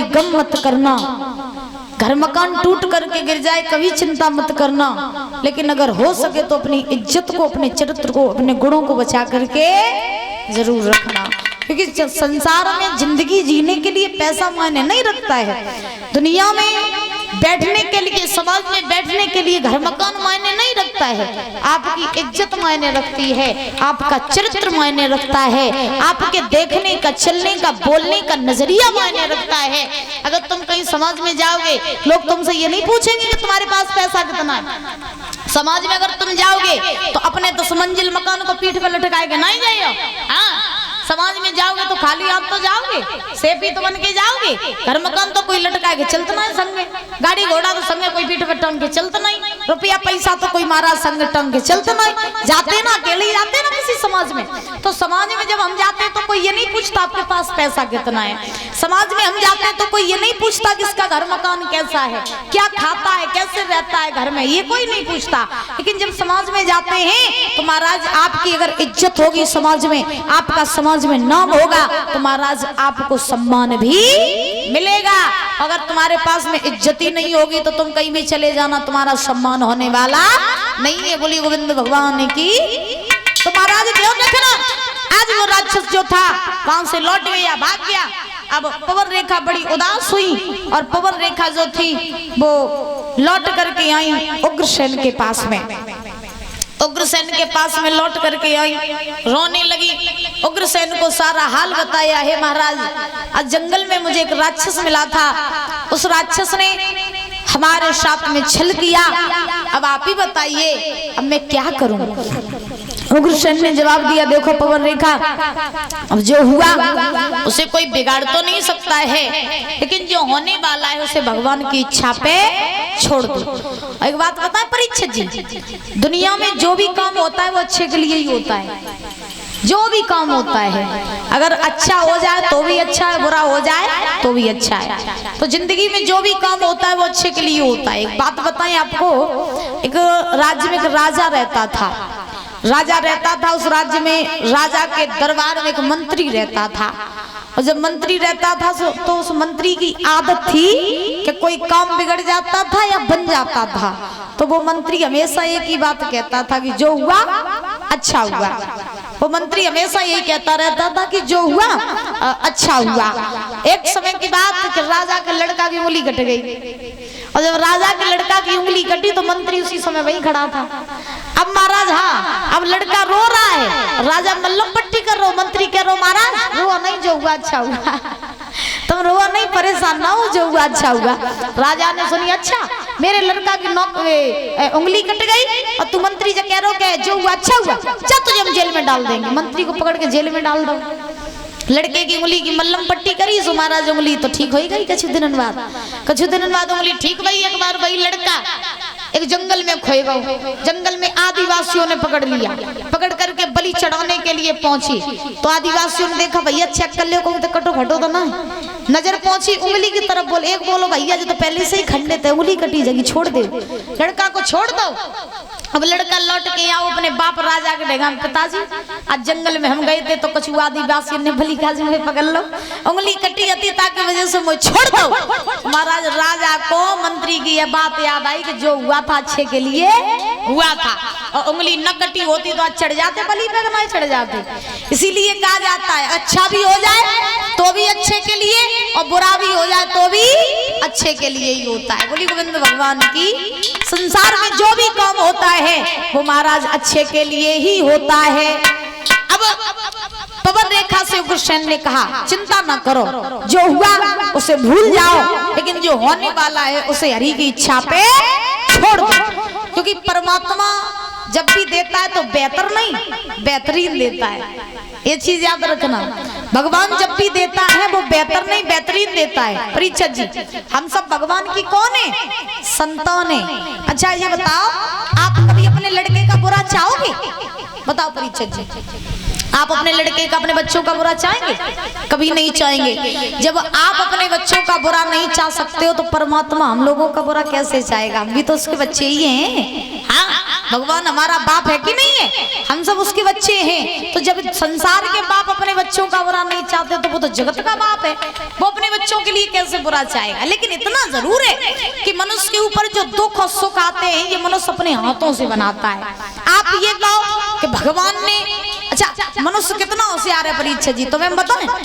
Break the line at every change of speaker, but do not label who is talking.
गम मत करना, घर मकान टूट करके गिर जाए कभी चिंता मत करना, लेकिन अगर हो सके तो अपनी इज्जत को, अपने चरित्र को, अपने गुणों को बचा करके जरूर रखना। क्योंकि संसार में जिंदगी जीने के लिए पैसा मायने नहीं रखता है। दुनिया में बैठने के लिए, समाज में बैठने के लिए घर मकान मायने नहीं रखता है। आपकी इज्जत मायने रखती है, आपका चरित्र मायने रखता है, आपके देखने का, चलने का, बोलने का नजरिया मायने रखता है। अगर तुम कहीं समाज में जाओगे, लोग तुमसे ये नहीं पूछेंगे कि तुम्हारे पास पैसा कितना है। समाज में अगर तुम जाओगे तो अपने 10 मंजिल मकान को पीठ पर लटकाए के नहीं जाइयो। हाँ, समाज में जाओगे तो खाली हाथ तो जाओगे, सेफी तो बन के जाओगे। घर मकान तो कोई लटका के चलता नहीं संगे, गाड़ी घोड़ा तो संगे कोई पीठ पर टंग के चलता नहीं, रुपया पैसा तो कोई महाराज संग टंग के चलता नहीं। जाते ना अकेले जाते ना किसी समाज में, तो समाज में जब हम जाते हैं तो कोई ये नहीं पूछता आपके पास पैसा कितना है। समाज में हम जाते हैं तो कोई ये नहीं पूछता कि इसका घर मकान कैसा है, क्या खाता है, कैसे रहता है घर में, ये कोई नहीं पूछता। लेकिन जब समाज में जाते हैं तो महाराज आपकी अगर इज्जत होगी समाज में, आपका समाज में नाम होगा, तो महाराज आपको सम्मान भी मिलेगा। अगर तुम्हारे पास में इज्जत ही नहीं होगी तो तुम कहीं भी चले जाना, तुम्हारा सम्मान होने वाला नहीं है। बोली गोविंद भगवान की। तो महाराज ध्यान रखना, आज वो राक्षस जो था वहां से लौट गया, भाग गया। अब पवन रेखा बड़ी उदास हुई और पवन रेखा जो थी वो लौट करके आई उग्रसेन के पास में। उग्रसेन के पास में लौट करके आई, रोने लगी। उग्रसेन को सारा हाल बताया, है महाराज आज जंगल में मुझे एक राक्षस मिला था, उस राक्षस ने हमारे साथ में छल किया, अब आप ही बताइए अब मैं क्या करूं। उग्रसेन ने जवाब दिया, देखो पवन रेखा, अब जो हुआ उसे कोई बिगाड़ तो नहीं सकता है, लेकिन जो होने वाला है उसे भगवान की इच्छा पे छोड़ दो। एक बात बताएं परीक्षित जी, दुनिया में जो भी काम होता है वो अच्छे के लिए ही होता है। जो भी काम होता है अगर अच्छा हो जाए तो भी अच्छा है, बुरा हो जाए तो भी अच्छा है। तो जिंदगी में जो भी काम होता है वो अच्छे के लिए होता है। एक बात बताएं आपको, एक राज्य में एक राजा रहता था। राजा रहता था, उस राज्य में राजा के दरबार में एक मंत्री रहता था। और जब मंत्री रहता था तो उस मंत्री की आदत थी कि कोई काम बिगड़ जाता था या बन जाता था तो वो मंत्री हमेशा एक ही बात कहता था कि जो हुआ अच्छा हुआ। वो मंत्री हमेशा यही कहता रहता था कि जो हुआ अच्छा हुआ। एक समय की बात कि राजा का लड़का की उंगली कट गई, और जब राजा के लड़का की उंगली कटी तो मंत्री उसी समय वहीं खड़ा था। अब महाराज, हाँ अब लड़का रो रहा है, राजा मल्लम पट्टी कर रहा, मंत्री कह रहा महाराज रो नहीं, जो हुआ अच्छा हुआ। तुम रो नहीं, परेशान ना हो, जो हुआ अच्छा हुआ। राजा ने सुनी, अच्छा मेरे लड़का की उंगली कट गई और तू मंत्री जो कह रहा जो हुआ अच्छा हुआ, चल तुझे हम जेल में डाल देंगे। मंत्री को पकड़ के जेल में डाल दो। लड़के की उंगली की मल्लम पट्टी करी, सो महाराज उंगली तो ठीक हो गई। कुछ दिन बाद उंगली ठीक हुई। एक बार वही लड़का एक जंगल में खोए गए। जंगल में आदिवासियों ने पकड़ लिया, पकड़ करके बलि चढ़ाने के लिए पहुंची। तो आदिवासियों ने देखा भैया चेक कर लो, तो कटो फटो तो ना। नजर पहुंची उंगली की तरफ, बोलो भैया जो तो पहले से ही खंडित है, उंगली कटी जगह छोड़ दे, लड़का को छोड़ दो। अब लड़का लौट के आओ अपने बाप राजा के डेगा, पिताजी आज जंगल में हम गए थे तो कुछ आदिवासियों ने भली काजी में पकड़ लो, उंगली कटी जाती ताकि वजह से मुझे छोड़ दो। महाराज राजा को मंत्री की यह बात याद आई कि जो हुआ था अच्छे के लिए हुआ था, और उंगली न कटी होती तो आज चढ़ जाते, बलि पे नहीं चढ़ जाते। इसीलिए कहा जाता है अच्छा भी हो जाए तो भी अच्छे के लिए, और बुरा भी हो जाए तो भी अच्छे के लिए ही होता है। बोली गोविंद भगवान की। संसार में जो भी काम होता है वो महाराज अच्छे के लिए ही होता है। अब पवन रेखा से उग्रसेन ने कहा, चिंता ना करो, जो हुआ उसे भूल जाओ, लेकिन जो होने वाला है उसे हरि की इच्छा पे छोड़ दो। क्योंकि परमात्मा जब भी देता है तो बेहतर नहीं बेहतरीन देता है, ये चीज याद रखना। भगवान जब भी देता है वो बेहतर नहीं बेहतरीन देता है। परीक्षित जी, हम सब भगवान की कौन है? संतान है। अच्छा ये बताओ, आप कभी अपने लड़के का बुरा चाहोगे? बताओ परीक्षित जी, आप अपने लड़के का, अपने बच्चों का बुरा चाहेंगे? कभी नहीं चाहेंगे। जब आप अपने बच्चों का बुरा नहीं चाह सकते हो तो परमात्मा हम लोगों का बुरा कैसे चाहेगा? हम भी तो उसके बच्चे ही हैं। हाँ, भगवान हमारा बाप है कि नहीं है? हम सब उसके बच्चे हैं। तो जब संसार के बाप अपने बच्चों का बुरा नहीं चाहते तो वो तो जगत का बाप है, वो अपने बच्चों के लिए कैसे बुरा चाहेगा? लेकिन इतना जरूर है कि मनुष्य के ऊपर जो दुख और सुख आते हैं ये मनुष्य अपने हाथों से बनाता है। आप ये कहो कि भगवान ने, अच्छा मनुष्य कितना होशियार है परीक्षा जी, तो मैं बताऊं